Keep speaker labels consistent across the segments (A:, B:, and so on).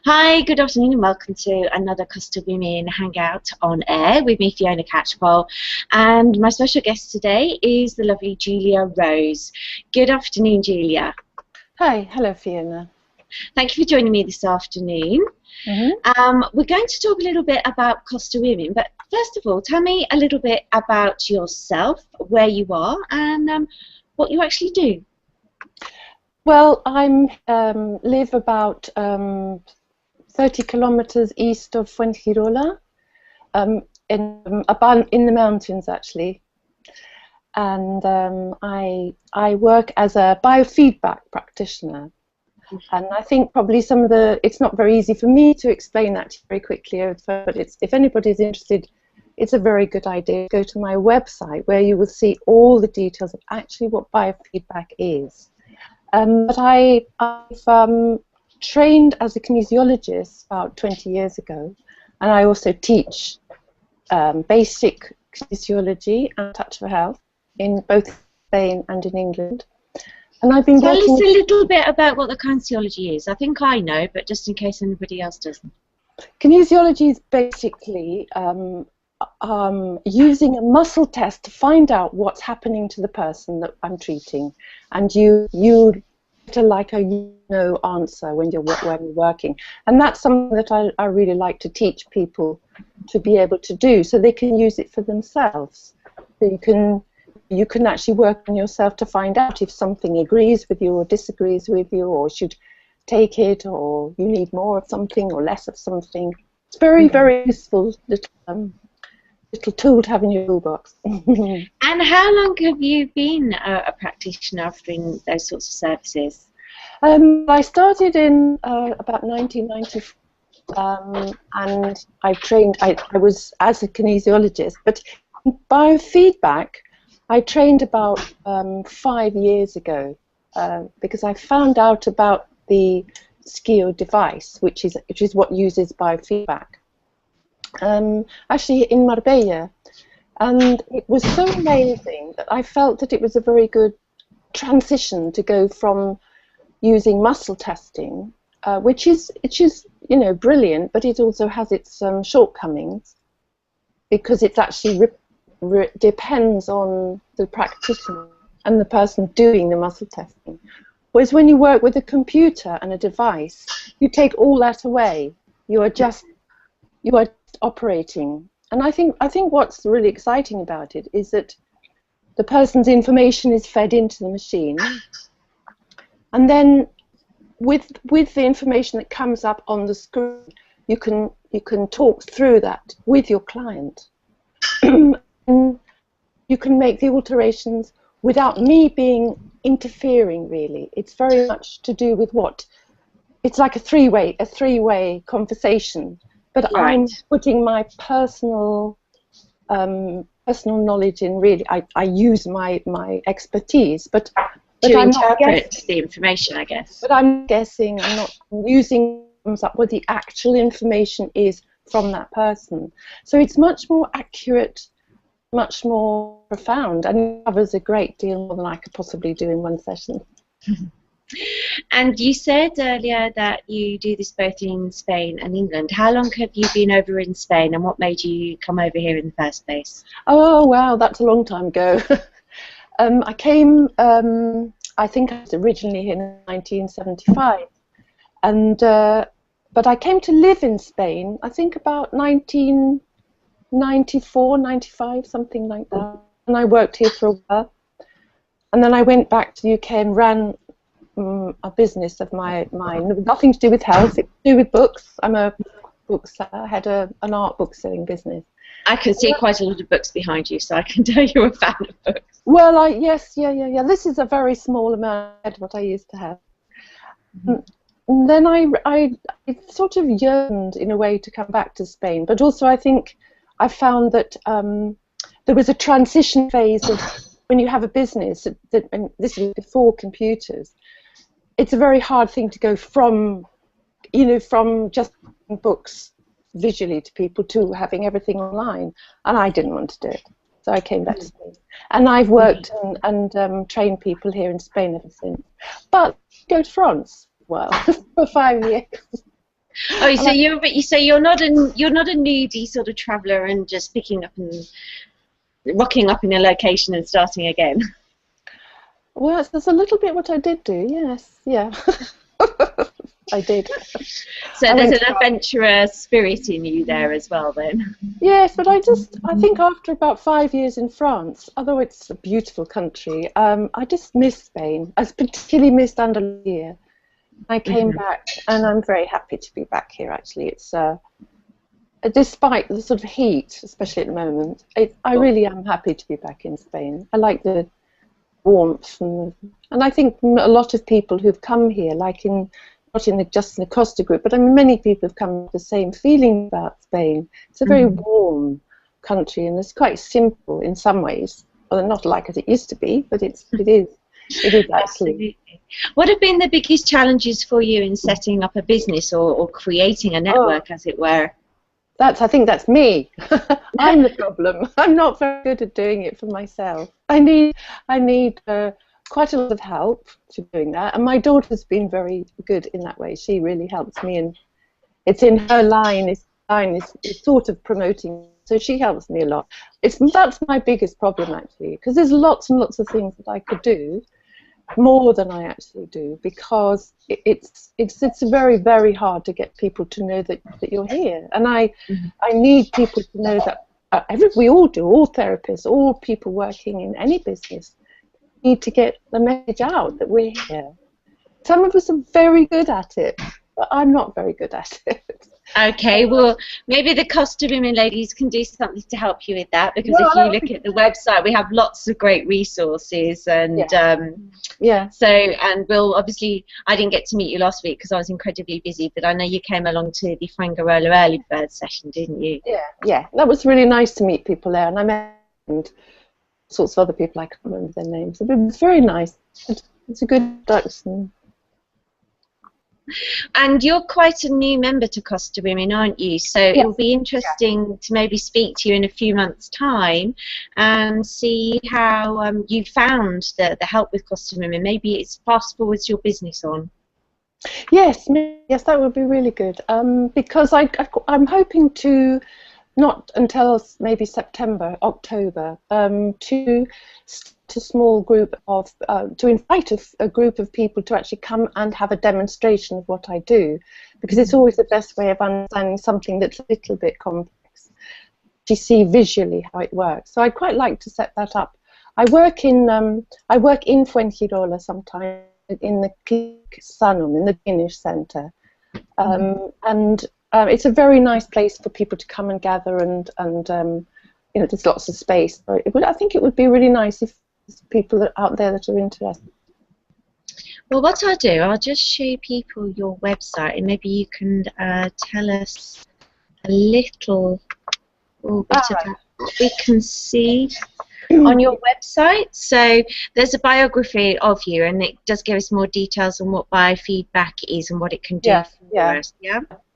A: Hi, good afternoon and welcome to another Costa Women Hangout on air with me, Fiona Catchpole, and my special guest today is the lovely Julia Rose. Good afternoon, Julia.
B: Hi, hello Fiona.
A: Thank you for joining me this afternoon. We're going to talk a little bit about Costa Women, but first of all, tell me a little bit about yourself, where you are, and what you actually do.
B: Well, I live about 30 kilometers east of Fuengirola, in the mountains actually, and I work as a biofeedback practitioner. And I think probably it's not very easy for me to explain that very quickly, but if anybody's interested, it's a very good idea to go to my website where you will see all the details of actually what biofeedback is. But I've trained as a kinesiologist about 20 years ago, and I also teach basic kinesiology and touch for health in both Spain and in England. And I've been
A: Tell us a little bit about what the kinesiology is. I think I know, but just in case anybody else doesn't.
B: Kinesiology is basically using a muscle test to find out what's happening to the person that I'm treating, and you get like a no answer when you're working, and that's something that I really like to teach people to be able to do, so they can use it for themselves. So you can actually work on yourself to find out if something agrees with you or disagrees with you, or should take it, or you need more of something or less of something. It's very, very useful little tool to have in your toolbox.
A: And how long have you been a practitioner offering those sorts of services?
B: I started in about 1994, and I trained. I was as a kinesiologist, but in biofeedback, I trained about 5 years ago because I found out about the SCIO device, which is what uses biofeedback. Actually in Marbella, and it was so amazing that I felt that it was a very good transition to go from using muscle testing, which is brilliant, but it also has its shortcomings because it's actually depends on the practitioner and the person doing the muscle testing. Whereas when you work with a computer and a device, you take all that away. You are just operating, and I think what's really exciting about it is that the person's information is fed into the machine, and then with the information that comes up on the screen, you can talk through that with your client. And you can make the alterations without me interfering. Really, it's very much to do with it's like a three-way conversation. But right. I'm putting my personal knowledge in. Really, I use my expertise, but
A: to interpret the information, I guess.
B: But I'm guessing. I'm not using up what the actual information is from that person. So it's much more accurate, much more profound, and covers a great deal more than I could possibly do in one session.
A: And you said earlier that you do this both in Spain and England. How long have you been over in Spain, and what made you come over here in the first place?
B: Oh, wow, that's a long time ago. I came, I think I was originally here in 1975, but I came to live in Spain, I think about 1994, 95, something like that. And I worked here for a while. And then I went back to the UK and ran a business of mine, nothing to do with health, it's to do with books. I'm a bookseller. I had an art book selling business.
A: I can see quite a lot of books behind you, so I can tell you're a fan of books.
B: Well, yes. This is a very small amount of what I used to have. And then I sort of yearned in a way to come back to Spain, but also I think I found that there was a transition phase of when you have a business, and this is before computers, it's a very hard thing to go from just books visually to people to having everything online, and I didn't want to do it, so I came back to Spain, and I've worked and trained people here in Spain ever since. But go to France, well, for 5 years.
A: Oh, so you're not a newbie sort of traveller and just picking up and rocking up in a location and starting again.
B: Well, that's a little bit what I did do. Yes, yeah. I did.
A: So there's an adventurous spirit in you there as well, then.
B: Yes, but I think after about 5 years in France, although it's a beautiful country, I just missed Spain. I particularly missed Andalusia. I came back, and I'm very happy to be back here, actually. It's despite the sort of heat, especially at the moment, I really am happy to be back in Spain. I like the warmth, and I think a lot of people who've come here, like not just in the Costa group, but I mean, many people have come with the same feeling about Spain. It's a very warm country, and it's quite simple in some ways. Well, not like as it used to be, but it is actually.
A: Absolutely. What have been the biggest challenges for you in setting up a business or creating a network, as it were?
B: I think that's me. I'm the problem. I'm not very good at doing it for myself. I need quite a lot of help to doing that, and my daughter's been very good in that way. She really helps me, and it's in her line. It's sort of promoting, so she helps me a lot. That's my biggest problem, actually, because there's lots and lots of things that I could do, more than I actually do, because it's very, very hard to get people to know that you're here, and I need people to know that we all do, all therapists, all people working in any business need to get the message out that we're here. Some of us are very good at it, but I'm not very good at it.
A: Okay, well, maybe the Costa Women ladies can do something to help you with that, because if you look at the website, we have lots of great resources, and so, and we'll obviously, I didn't get to meet you last week because I was incredibly busy, but I know you came along to the Fangarola early bird session, didn't you?
B: Yeah, that was really nice to meet people there, and I met sorts of other people, I can't remember their names. It was very nice. It's a good introduction.
A: And you're quite a new member to Costa Women, aren't you? So it'll be interesting to maybe speak to you in a few months' time and see how you found the help with Costa Women. Maybe it's fast forwards your business on.
B: Yes, that would be really good. Because I'm hoping to, not until maybe September, October, to small group of to invite a group of people to actually come and have a demonstration of what I do, because it's always the best way of understanding something that's a little bit complex to see visually how it works. So I'd quite like to set that up. I work in Fuengirola sometimes in the Sanum, in the Guinness Centre, and it's a very nice place for people to come and gather, and you know, there's lots of space. So I think it would be really nice if there's people out there that are interested.
A: Well, what I'll do, I'll just show people your website, and maybe you can tell us a little bit about what we can see on your website. So there's a biography of you, and it does give us more details on what biofeedback is and what it can do for us.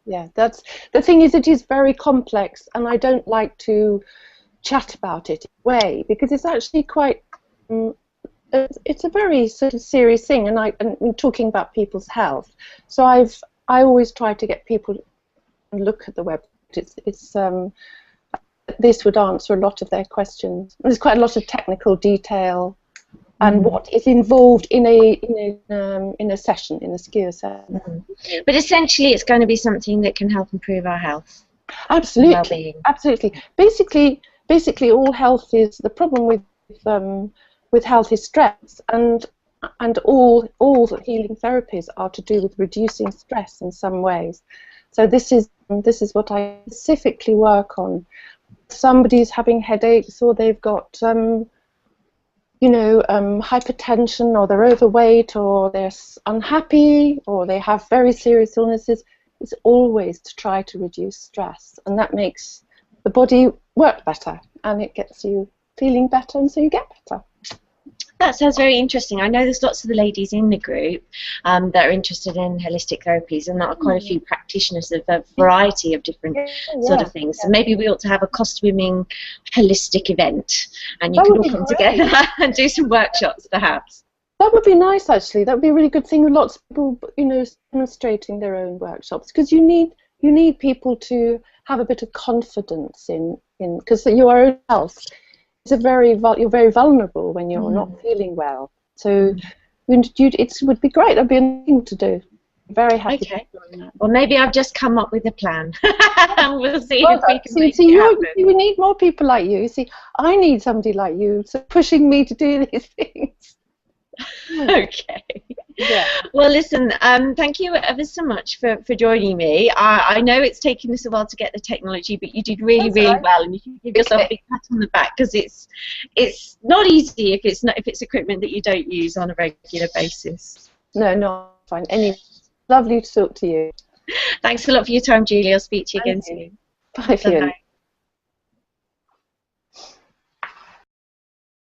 B: Yeah, that's the thing. Is it is very complex, and I don't like to chat about it in a way, because it's actually quite it's a very sort of serious thing, and I'm talking about people's health. So I always try to get people to look at the web. This would answer a lot of their questions. There's quite a lot of technical detail and what is involved in a session, in a skier session.
A: But essentially, it's going to be something that can help improve our health.
B: Absolutely, absolutely. Basically, all health is the problem with health is stress, and all healing therapies are to do with reducing stress in some ways. So this is what I specifically work on. If somebody's having headaches, or they've got hypertension, or they're overweight, or they're unhappy, or they have very serious illnesses, it's always to try to reduce stress, and that makes the body work better, and it gets you feeling better, and so you get better.
A: That sounds very interesting. I know there's lots of the ladies in the group that are interested in holistic therapies, and there are quite a few practitioners of a variety of different sort of things. So maybe we ought to have a Costa Women holistic event, and you can all come together and do some workshops, perhaps.
B: That would be nice, actually. That would be a really good thing. Lots of people, you know, demonstrating their own workshops, because you need people to have a bit of confidence in because your own health is you're very vulnerable when you're not feeling well. So it would be great. That'd be a thing to do. Very happy.
A: Okay. Well, maybe I've just come up with a plan. We'll see if we can make it happen.
B: We need more people like you. See, I need somebody like you, so pushing me to do these things.
A: Okay.
B: Yeah.
A: Well, listen, thank you ever so much for joining me. I know it's taken us a while to get the technology, but you did really, really well, and you can give yourself a big pat on the back, because it's not easy if it's equipment that you don't use on a regular basis.
B: No, not fine. Anyway, lovely to talk to you.
A: Thanks a lot for your time, Julie. I'll speak to you again soon.
B: Bye, Fiona.
A: Bye-bye.